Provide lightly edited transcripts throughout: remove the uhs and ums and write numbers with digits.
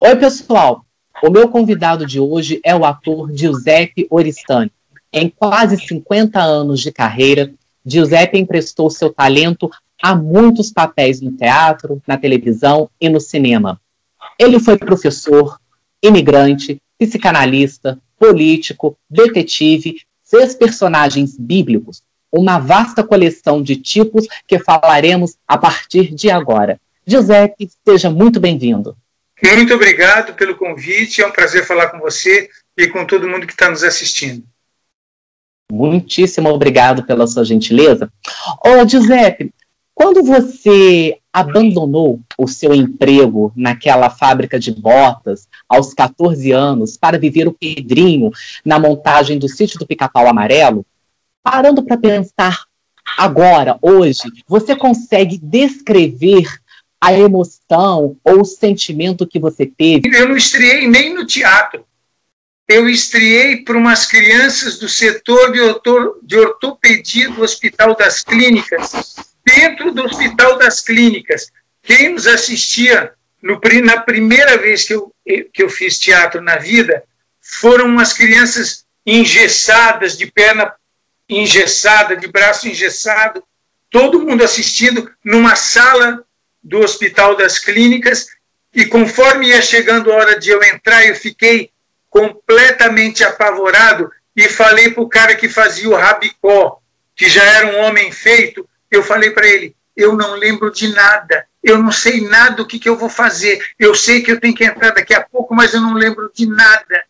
Oi, pessoal. O meu convidado de hoje é o ator Giuseppe Oristani. Em quase 50 anos de carreira, Giuseppe emprestou seu talento a muitos papéis no teatro, na televisão e no cinema. Ele foi professor, imigrante, psicanalista, político, detetive, fez personagens bíblicos, uma vasta coleção de tipos que falaremos a partir de agora. Giuseppe, seja muito bem-vindo. Muito obrigado pelo convite, é um prazer falar com você e com todo mundo que está nos assistindo. Muitíssimo obrigado pela sua gentileza. Giuseppe, quando você abandonou o seu emprego naquela fábrica de botas aos 14 anos para viver o Pedrinho na montagem do Sítio do Pica-Pau Amarelo, parando para pensar agora, hoje, você consegue descrever a emoção ou o sentimento que você teve? Eu não estreiei nem no teatro. Eu estreiei para umas crianças do setor de ortopedia do Hospital das Clínicas, dentro do Hospital das Clínicas. Quem nos assistia na primeira vez que eu fiz teatro na vida foram umas crianças engessadas, de perna engessada, de braço engessado, todo mundo assistindo numa sala do Hospital das Clínicas, e conforme ia chegando a hora de eu entrar, eu fiquei completamente apavorado e falei para o cara que fazia o Rabicó, que já era um homem feito, eu falei para ele, eu não lembro de nada, eu não sei nada do que eu vou fazer, eu sei que eu tenho que entrar daqui a pouco, mas eu não lembro de nada.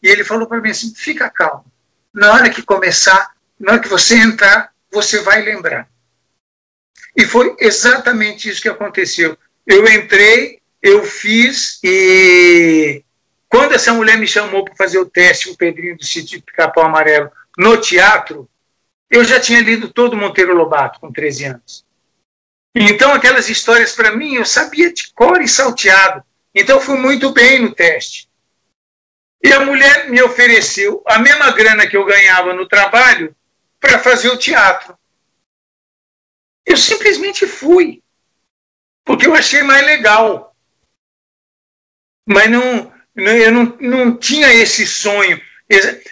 E ele falou para mim assim, fica calmo, na hora que começar, na hora que você entrar, você vai lembrar. E foi exatamente isso que aconteceu. Eu entrei, eu fiz, e quando essa mulher me chamou para fazer o teste, o Pedrinho do Sítio do Pica-Pau Amarelo, no teatro, eu já tinha lido todo Monteiro Lobato com 13 anos. Então, aquelas histórias, para mim, eu sabia de cor e salteado. Então, eu fui muito bem no teste. E a mulher me ofereceu a mesma grana que eu ganhava no trabalho para fazer o teatro. Eu simplesmente fui, porque eu achei mais legal. Mas eu não tinha esse sonho.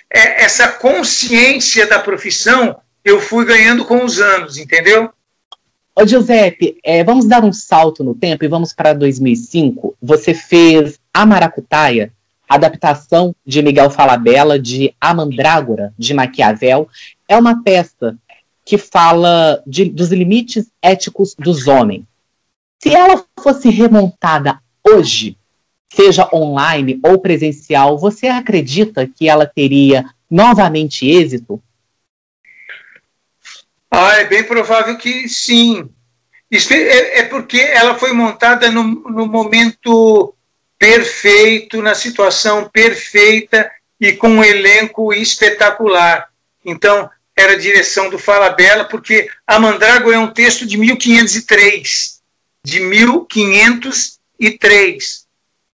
Essa consciência da profissão eu fui ganhando com os anos, entendeu? Giuseppe, vamos dar um salto no tempo e vamos para 2005. Você fez A Maracutaia, adaptação de Miguel Falabella de A Mandrágora, de Maquiavel. É uma peça que fala dos limites éticos dos homens. Se ela fosse remontada hoje, seja online ou presencial, você acredita que ela teria novamente êxito? É bem provável que sim. Isso é porque ela foi montada no momento perfeito, na situação perfeita e com um elenco espetacular. Então, era a direção do Falabella, porque A Mandrágora é um texto de 1503,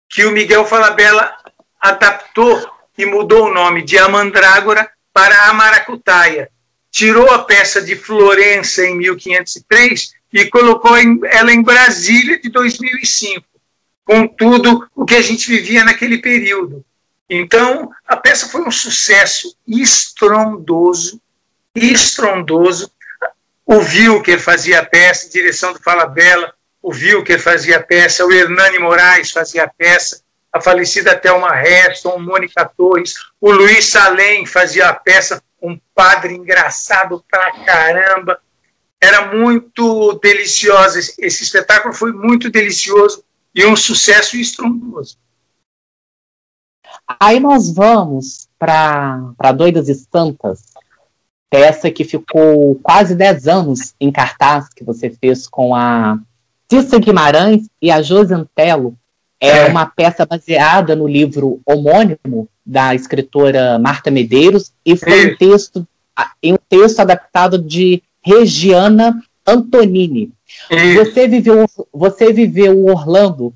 que o Miguel Falabella adaptou e mudou o nome de A Mandrágora para A Maracutaia. Tirou a peça de Florença em 1503 e colocou ela em Brasília de 2005, com tudo o que a gente vivia naquele período. Então, a peça foi um sucesso estrondoso. O Wilker fazia a peça, direção do Falabella, o Wilker fazia a peça, o Hernani Moraes fazia a peça, a falecida Thelma Heston, Mônica Torres, o Luiz Salem fazia a peça, um padre engraçado pra caramba. Era muito delicioso, esse espetáculo foi muito delicioso e um sucesso estrondoso. Aí nós vamos para Doidas e Santas, peça que ficou quase 10 anos em cartaz, que você fez com a Cissa Guimarães e a Josi Antelo. É uma peça baseada no livro homônimo da escritora Marta Medeiros e foi um texto adaptado de Regiana Antonini. Você viveu o Orlando,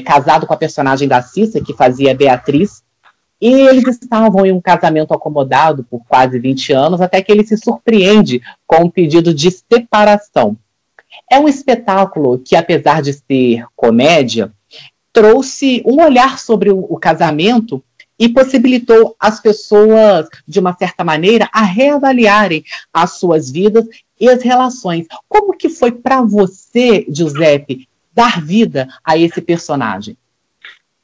casado com a personagem da Cissa, que fazia Beatriz, e eles estavam em um casamento acomodado por quase 20 anos, até que ele se surpreende com um pedido de separação. É um espetáculo que, apesar de ser comédia, trouxe um olhar sobre o casamento e possibilitou as pessoas, de uma certa maneira, a reavaliarem as suas vidas e as relações. Como que foi para você, Giuseppe, dar vida a esse personagem?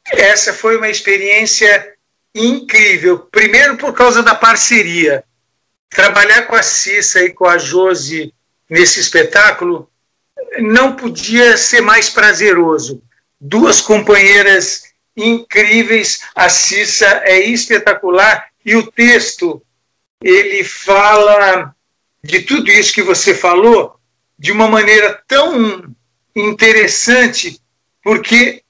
Essa foi uma experiência incrível. Primeiro, por causa da parceria. Trabalhar com a Cissa e com a Josi nesse espetáculo não podia ser mais prazeroso. Duas companheiras incríveis, a Cissa é espetacular, e o texto, ele fala de tudo isso que você falou de uma maneira tão interessante, porque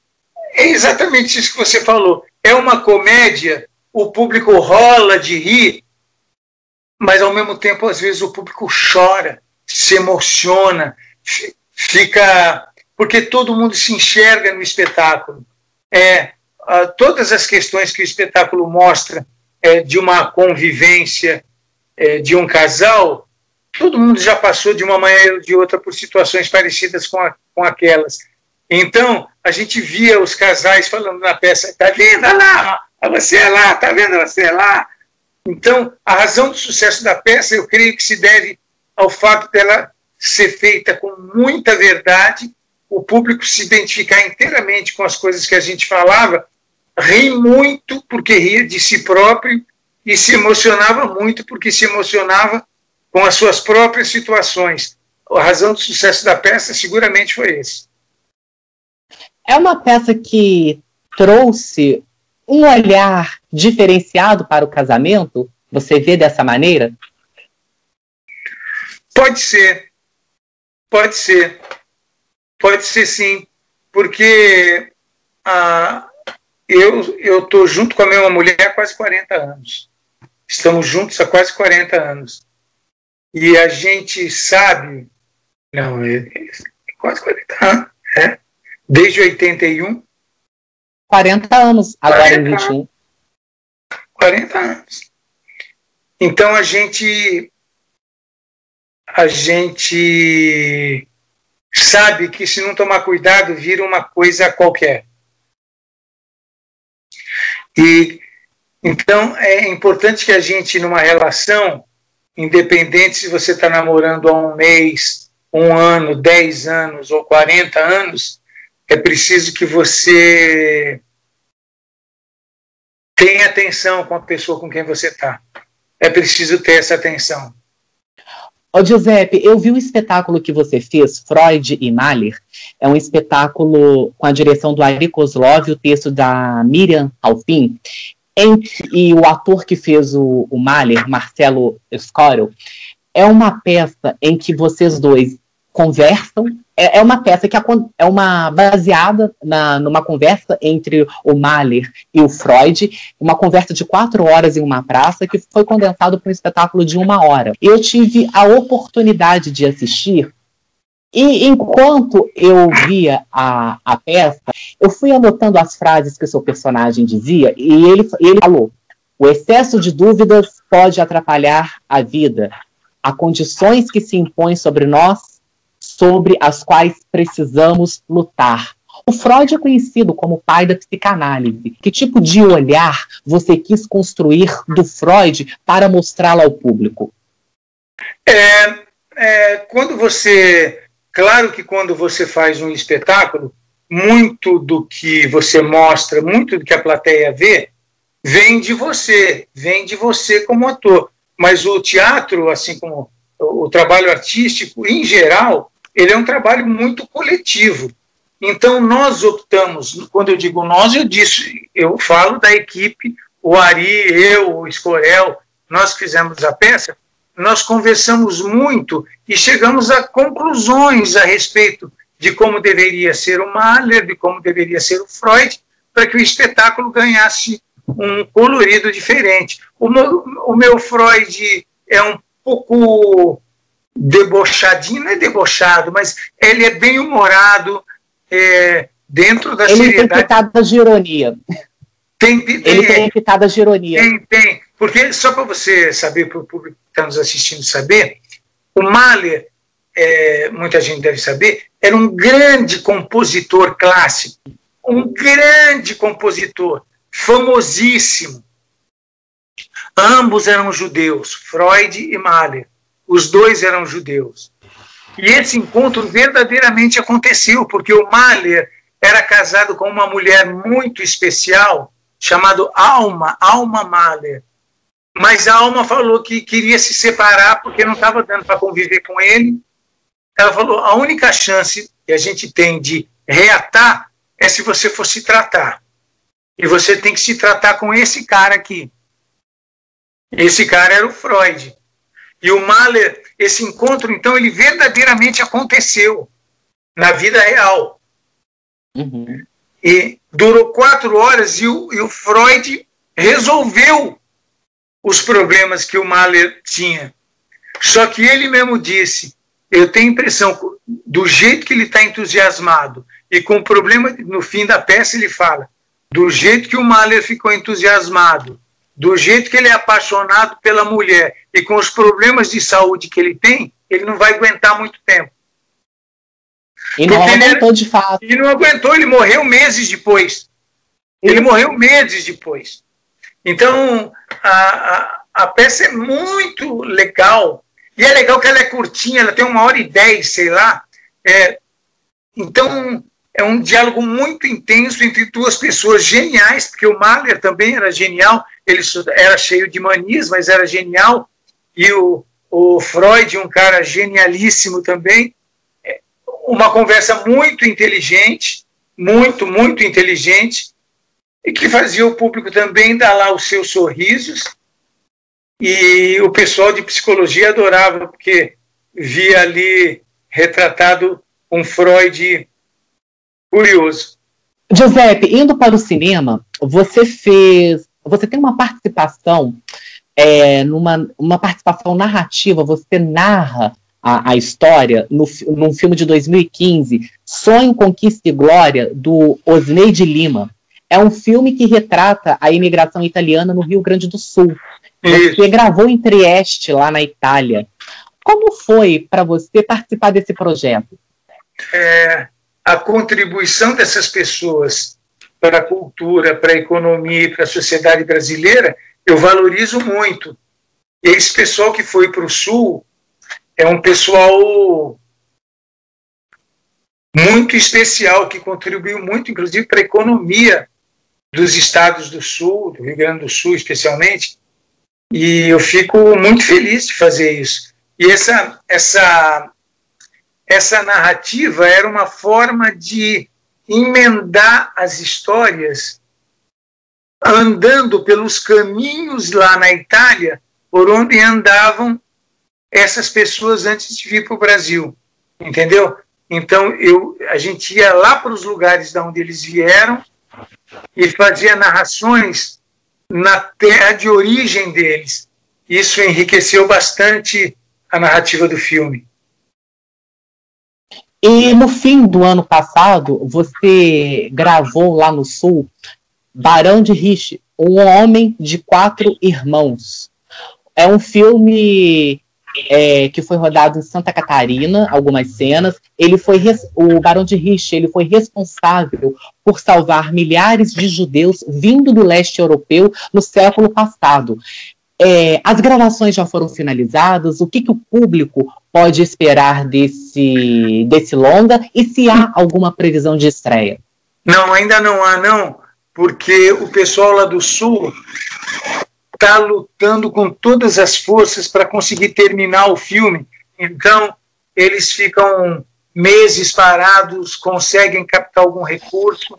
é exatamente isso que você falou. É uma comédia, o público rola de rir, mas ao mesmo tempo, às vezes, o público chora, se emociona, fica... porque todo mundo se enxerga no espetáculo. Todas as questões que o espetáculo mostra de uma convivência de um casal, todo mundo já passou de uma maneira ou de outra por situações parecidas com aquelas. Então, a gente via os casais falando na peça, está vendo lá, você é lá, está vendo você é lá. Então, a razão do sucesso da peça, eu creio que se deve ao fato dela ser feita com muita verdade, o público se identificar inteiramente com as coisas que a gente falava, ri muito porque ria de si próprio e se emocionava muito porque se emocionava com as suas próprias situações. A razão do sucesso da peça seguramente foi esse. É uma peça que trouxe um olhar diferenciado para o casamento? Você vê dessa maneira? Pode ser. Pode ser. Pode ser sim. Porque eu estou junto com a minha mulher há quase 40 anos. Estamos juntos há quase 40 anos. E a gente sabe... Não, quase 40 anos. Desde 81. 40 anos, agora em 21. 40 anos. Então a gente sabe que se não tomar cuidado vira uma coisa qualquer. E então é importante que a gente, numa relação, independente se você está namorando há um mês, um ano, 10 anos ou 40 anos, é preciso que você tenha atenção com a pessoa com quem você está. É preciso ter essa atenção. Ô Giuseppe, eu vi o espetáculo que você fez, Freud e Mahler. É um espetáculo com a direção do Ari Kozlov e o texto da Miriam Alpin. E o ator que fez o Mahler, Marcelo Scorel, é uma peça em que vocês dois conversam. É uma peça que é baseada numa conversa entre o Mahler e o Freud, uma conversa de 4 horas em uma praça, que foi condensado para um espetáculo de 1 hora. Eu tive a oportunidade de assistir, e enquanto eu via a peça, eu fui anotando as frases que o seu personagem dizia, e ele falou: o excesso de dúvidas pode atrapalhar a vida. Há condições que se impõem sobre nós, sobre as quais precisamos lutar. O Freud é conhecido como o pai da psicanálise. Que tipo de olhar você quis construir do Freud para mostrá-lo ao público? Claro que quando você faz um espetáculo, muito do que você mostra, muito do que a plateia vê, vem de você como ator. Mas o teatro, assim como o trabalho artístico, em geral, ele é um trabalho muito coletivo. Então, nós optamos, quando eu digo nós, eu falo da equipe, o Ari, eu, o Scorel, nós que fizemos a peça, nós conversamos muito e chegamos a conclusões a respeito de como deveria ser o Mahler, de como deveria ser o Freud, para que o espetáculo ganhasse um colorido diferente. O meu Freud é um pouco debochadinho, não é debochado, mas ele é bem humorado, dentro da seriedade. Ele tem pitadas de ironia. Ele tem pitadas de ironia. Tem. Porque, só para você saber, para o público que está nos assistindo saber, o Mahler, muita gente deve saber, era um grande compositor clássico, um grande compositor, famosíssimo. Ambos eram judeus, Freud e Mahler. Os dois eram judeus. E esse encontro verdadeiramente aconteceu, porque o Mahler era casado com uma mulher muito especial, chamada Alma Mahler. Mas a Alma falou que queria se separar porque não estava dando para conviver com ele. Ela falou, a única chance que a gente tem de reatar é se você for se tratar. E você tem que se tratar com esse cara aqui. Esse cara era o Freud. E o Mahler, esse encontro, então, ele verdadeiramente aconteceu na vida real. Uhum. E durou 4 horas e o Freud resolveu os problemas que o Mahler tinha. Só que ele mesmo disse, eu tenho a impressão, do jeito que ele está entusiasmado, e com o problema, no fim da peça ele fala, do jeito que o Mahler ficou entusiasmado, do jeito que ele é apaixonado pela mulher, e com os problemas de saúde que ele tem, ele não vai aguentar muito tempo. E não aguentou de fato. Ele não aguentou, ele morreu meses depois. Ele morreu meses depois. Então, a peça é muito legal. E é legal que ela é curtinha, ela tem 1h10, sei lá. Então, é um diálogo muito intenso entre duas pessoas geniais, porque o Mahler também era genial, ele era cheio de manias, mas era genial. E o Freud, um cara genialíssimo também. Uma conversa muito inteligente, muito inteligente, e que fazia o público também dar lá os seus sorrisos. E o pessoal de psicologia adorava, porque via ali retratado um Freud curioso. Giuseppe, indo para o cinema, você tem uma participação, numa participação narrativa, você narra a história num filme de 2015, Sonho, Conquista e Glória, do Osney de Lima. É um filme que retrata a imigração italiana no Rio Grande do Sul. Você gravou em Trieste, lá na Itália. Como foi para você participar desse projeto? A contribuição dessas pessoas para a cultura, para a economia e para a sociedade brasileira, eu valorizo muito. Esse pessoal que foi para o Sul é um pessoal muito especial, que contribuiu muito, inclusive, para a economia dos estados do Sul, do Rio Grande do Sul especialmente, e eu fico muito feliz de fazer isso. E essa narrativa era uma forma de emendar as histórias andando pelos caminhos lá na Itália, por onde andavam essas pessoas antes de vir para o Brasil, entendeu? Então, a gente ia lá para os lugares de onde eles vieram e fazia narrações na terra de origem deles. Isso enriqueceu bastante a narrativa do filme. E no fim do ano passado, você gravou lá no Sul Barão de Riche, Um Homem de 4 Irmãos. É um filme que foi rodado em Santa Catarina, algumas cenas. O Barão de Riche, ele foi responsável por salvar milhares de judeus vindo do leste europeu no século passado. As gravações já foram finalizadas? O que o público pode esperar desse longa? E se há alguma previsão de estreia? Não, ainda não há, não, porque o pessoal lá do Sul está lutando com todas as forças para conseguir terminar o filme. Então, eles ficam meses parados, conseguem captar algum recurso,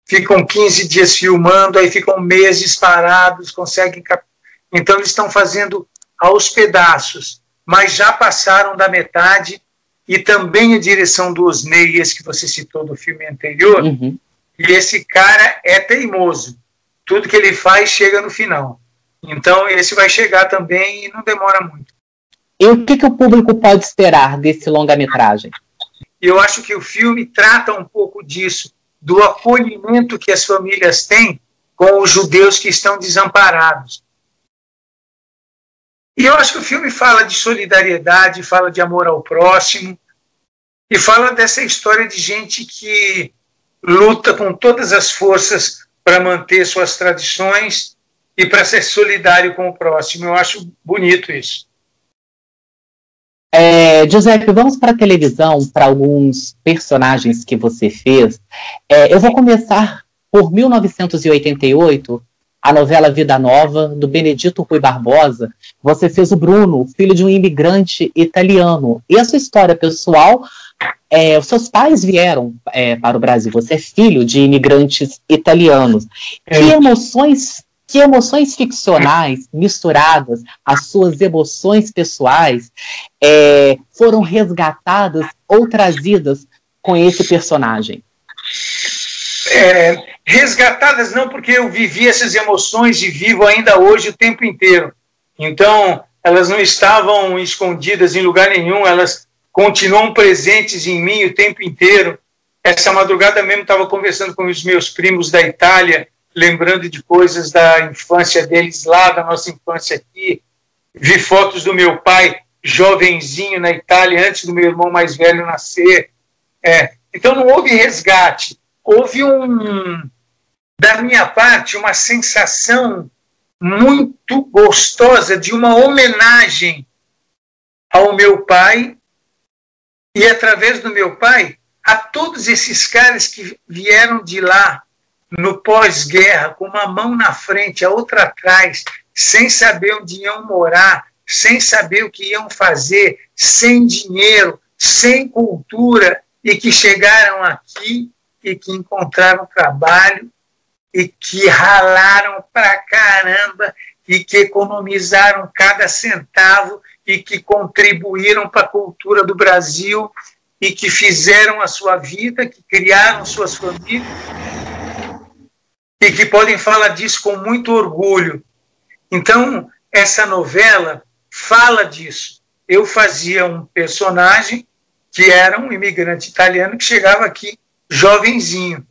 ficam 15 dias filmando, aí ficam meses parados, conseguem captar. Então, eles estão fazendo aos pedaços, mas já passaram da metade, e também a direção do Osney, esse que você citou do filme anterior, Uhum. E esse cara é teimoso. Tudo que ele faz chega no final. Então, esse vai chegar também e não demora muito. E o que o público pode esperar desse longa-metragem? Eu acho que o filme trata um pouco disso, do acolhimento que as famílias têm com os judeus que estão desamparados. E eu acho que o filme fala de solidariedade, fala de amor ao próximo, e fala dessa história de gente que luta com todas as forças para manter suas tradições e para ser solidário com o próximo. Eu acho bonito isso. Giuseppe, vamos para a televisão, para alguns personagens que você fez. Eu vou começar por 1988, a novela Vida Nova, do Benedito Rui Barbosa. Você fez o Bruno, filho de um imigrante italiano. E a sua história pessoal, os seus pais vieram para o Brasil, você é filho de imigrantes italianos. Que emoções ficcionais misturadas às suas emoções pessoais foram resgatadas ou trazidas com esse personagem? Resgatadas não, porque eu vivi essas emoções e vivo ainda hoje o tempo inteiro. Então, elas não estavam escondidas em lugar nenhum, elas continuam presentes em mim o tempo inteiro. Essa madrugada mesmo estava conversando com os meus primos da Itália, lembrando de coisas da infância deles lá, da nossa infância aqui. Vi fotos do meu pai, jovenzinho, na Itália, antes do meu irmão mais velho nascer. Então não houve resgate. Houve, da minha parte, uma sensação muito gostosa de uma homenagem ao meu pai e, através do meu pai, a todos esses caras que vieram de lá, no pós-guerra, com uma mão na frente, a outra atrás, sem saber onde iam morar, sem saber o que iam fazer, sem dinheiro, sem cultura, e que chegaram aqui e que encontraram trabalho e que ralaram pra caramba e que economizaram cada centavo e que contribuíram para a cultura do Brasil e que fizeram a sua vida, que criaram suas famílias e que podem falar disso com muito orgulho. Então, essa novela fala disso. Eu fazia um personagem que era um imigrante italiano que chegava aqui jovenzinho.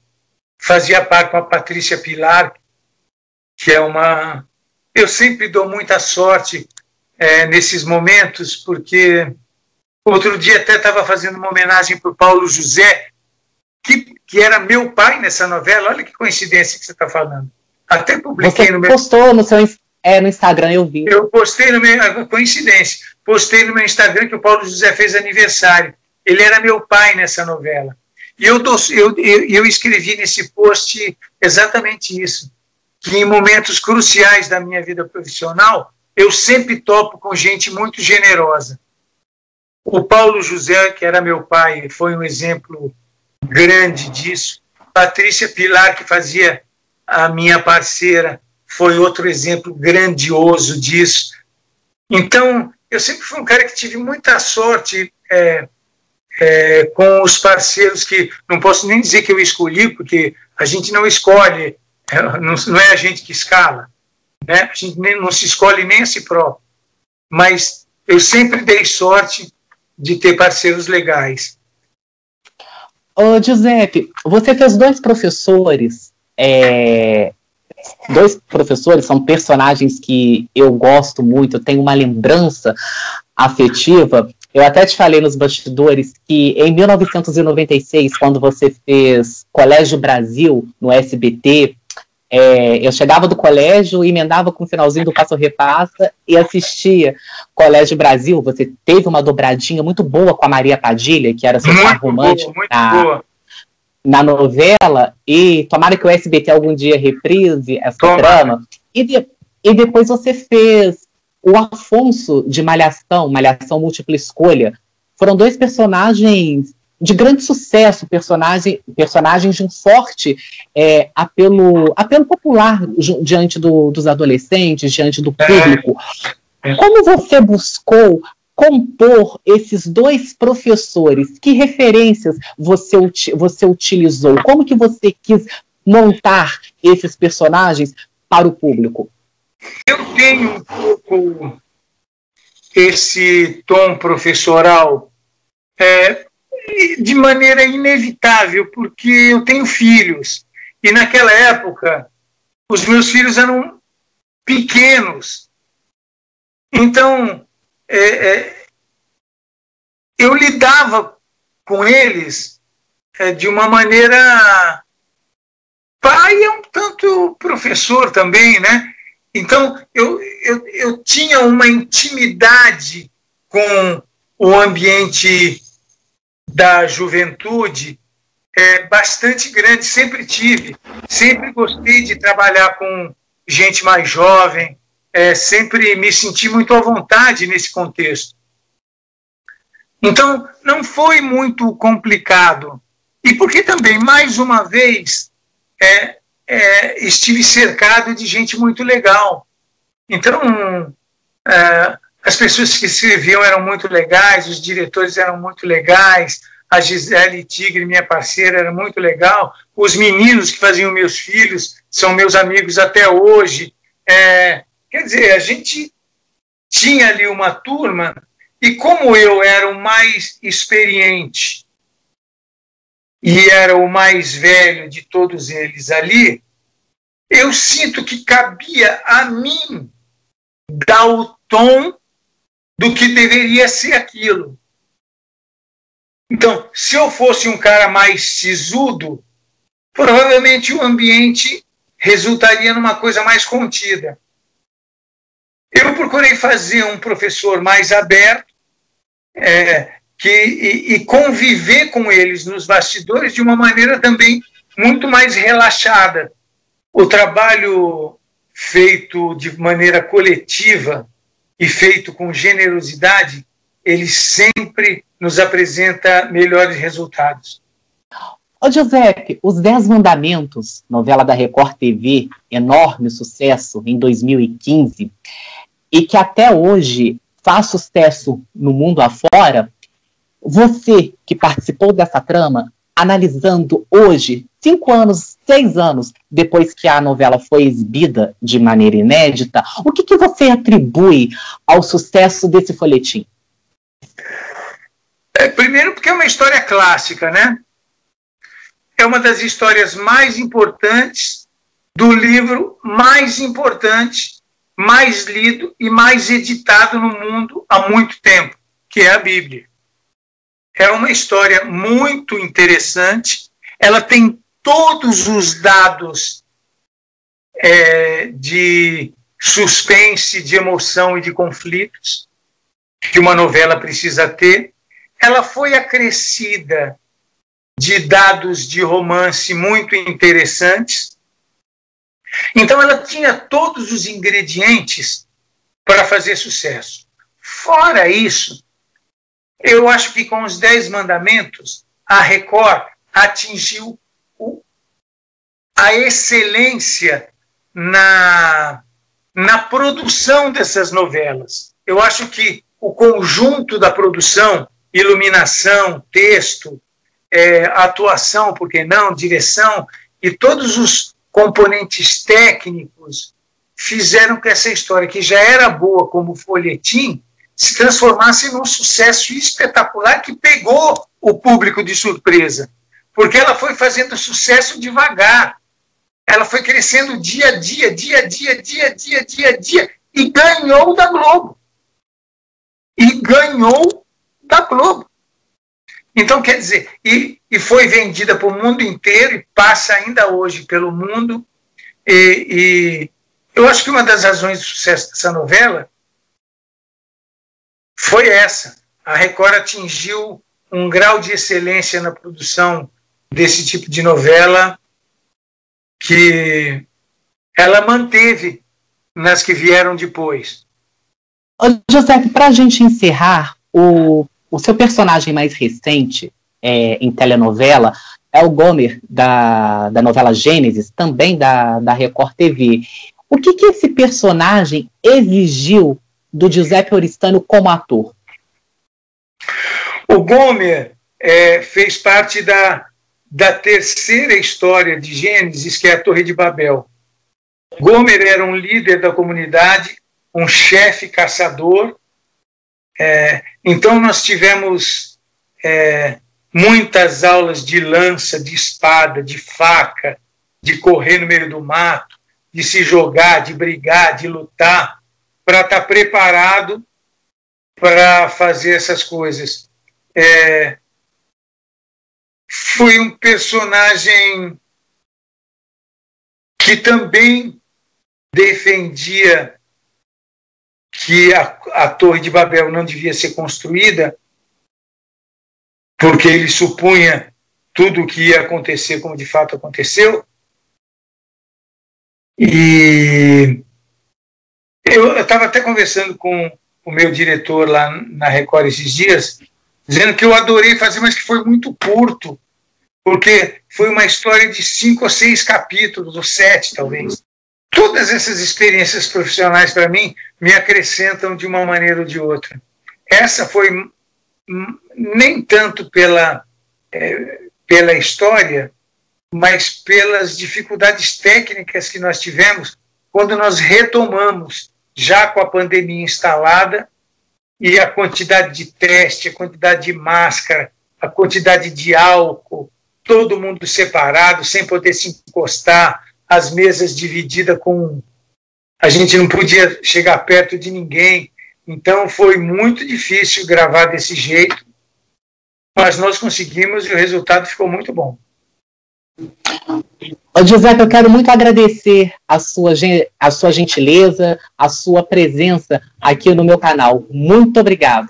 Fazia parte com a Patrícia Pilar, que é uma... Eu sempre dou muita sorte nesses momentos, porque outro dia até estava fazendo uma homenagem para o Paulo José, que era meu pai nessa novela. Olha que coincidência que você está falando. Até publiquei você no meu... postou no seu no Instagram, eu vi. Eu postei no meu... Coincidência. Postei no meu Instagram que o Paulo José fez aniversário. Ele era meu pai nessa novela. E eu escrevi nesse post exatamente isso, que em momentos cruciais da minha vida profissional, eu sempre topo com gente muito generosa. O Paulo José, que era meu pai, foi um exemplo grande disso. Patrícia Pilar, que fazia a minha parceira, foi outro exemplo grandioso disso. Então, eu sempre fui um cara que tive muita sorte com os parceiros que não posso nem dizer que eu escolhi, porque a gente não escolhe, não é a gente que escala, né? A gente não se escolhe nem a si próprio. Mas eu sempre dei sorte de ter parceiros legais. Ô, Giuseppe, você fez dois professores, são personagens que eu gosto muito, eu tenho uma lembrança afetiva. Eu até te falei nos bastidores que em 1996, quando você fez Colégio Brasil no SBT, eu chegava do colégio, emendava com o finalzinho do Passo Repassa e assistia Colégio Brasil. Você teve uma dobradinha muito boa com a Maria Padilha, que era seu par romântico na novela, e tomara que o SBT algum dia reprise essa trama. E depois você fez o Afonso de Malhação Múltipla Escolha. Foram dois personagens de grande sucesso, personagens de um forte apelo popular diante dos adolescentes, diante do público. Como você buscou compor esses dois professores? Que referências você utilizou? Como que você quis montar esses personagens para o público? Eu tenho um pouco esse tom professoral de maneira inevitável, porque eu tenho filhos. E naquela época, os meus filhos eram pequenos. Então, eu lidava com eles de uma maneira... Pai é um tanto professor também, né? Então, eu tinha uma intimidade com o ambiente da juventude bastante grande, sempre tive. Sempre gostei de trabalhar com gente mais jovem, sempre me senti muito à vontade nesse contexto. Então, não foi muito complicado. E porque também, mais uma vez, estive cercado de gente muito legal. Então, as pessoas que escreviam eram muito legais, os diretores eram muito legais, a Gisele Tigre, minha parceira, era muito legal, os meninos que faziam meus filhos são meus amigos até hoje. Quer dizer, a gente tinha ali uma turma, e como eu era o mais experiente e era o mais velho de todos eles ali, eu sinto que cabia a mim dar o tom do que deveria ser aquilo. Então, se eu fosse um cara mais sisudo, provavelmente o ambiente resultaria numa coisa mais contida. Eu procurei fazer um professor mais aberto e conviver com eles nos bastidores de uma maneira também muito mais relaxada. O trabalho feito de maneira coletiva e feito com generosidade, ele sempre nos apresenta melhores resultados. Ô Giuseppe, Os 10 Mandamentos, novela da Record TV, enorme sucesso em 2015, e que até hoje faz sucesso no mundo afora, você que participou dessa trama, analisando hoje, 5 anos, 6 anos depois que a novela foi exibida de maneira inédita, o que você atribui ao sucesso desse folhetim? Primeiro porque é uma história clássica, né? É uma das histórias mais importantes do livro mais importante, mais lido e mais editado no mundo há muito tempo, que é a Bíblia. É uma história muito interessante, ela tem todos os dados de suspense, de emoção e de conflitos que uma novela precisa ter. Ela foi acrescida de dados de romance muito interessantes. Então, ela tinha todos os ingredientes para fazer sucesso. Fora isso, eu acho que com Os 10 Mandamentos, a Record atingiu a excelência na produção dessas novelas. Eu acho que o conjunto da produção, iluminação, texto, atuação, por que não, direção, e todos os componentes técnicos fizeram que essa história, que já era boa como folhetim, se transformasse num sucesso espetacular que pegou o público de surpresa, porque ela foi fazendo sucesso devagar, ela foi crescendo dia a dia, e ganhou da Globo. Então, quer dizer, e foi vendida para o mundo inteiro e passa ainda hoje pelo mundo. E eu acho que uma das razões do sucesso dessa novela foi essa. A Record atingiu um grau de excelência na produção desse tipo de novela que ela manteve nas que vieram depois. Giuseppe, para a gente encerrar, o seu personagem mais recente em telenovela é o Gomer, da novela Gênesis, também da Record TV. O que esse personagem exigiu do Giuseppe Oristano como ator? O Gomer fez parte da terceira história de Gênesis, que é a Torre de Babel. Gomer era um líder da comunidade, um chefe caçador. Então nós tivemos muitas aulas de lança, de espada, de faca, de correr no meio do mato, de se jogar, de brigar, de lutar, para estar preparado para fazer essas coisas. foi um personagem que também defendia que a Torre de Babel não devia ser construída, porque ele supunha tudo o que ia acontecer como de fato aconteceu. E eu estava até conversando com o meu diretor lá na Record esses dias, dizendo que eu adorei fazer, mas que foi muito curto, porque foi uma história de 5 ou 6 capítulos, ou 7 talvez. Todas essas experiências profissionais, para mim, me acrescentam de uma maneira ou de outra. Essa foi nem tanto pela história, mas pelas dificuldades técnicas que nós tivemos quando nós retomamos, já com a pandemia instalada, e a quantidade de teste, a quantidade de máscara, a quantidade de álcool, todo mundo separado, sem poder se encostar, as mesas divididas com... A gente não podia chegar perto de ninguém. Então foi muito difícil gravar desse jeito, mas nós conseguimos e o resultado ficou muito bom. Giuseppe, eu quero muito agradecer a sua gentileza, a sua presença aqui no meu canal. Muito obrigado.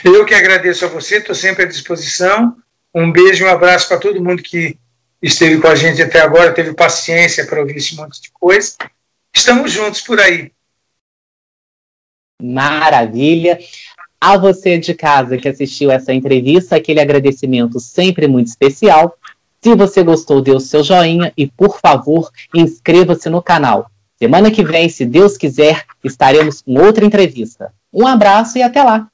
Eu que agradeço a você, estou sempre à disposição. Um beijo e um abraço para todo mundo que esteve com a gente até agora, teve paciência para ouvir esse monte de coisa. Estamos juntos por aí. Maravilha. A você de casa que assistiu essa entrevista, aquele agradecimento sempre muito especial. Se você gostou, dê o seu joinha e, por favor, inscreva-se no canal. Semana que vem, se Deus quiser, estaremos com outra entrevista. Um abraço e até lá!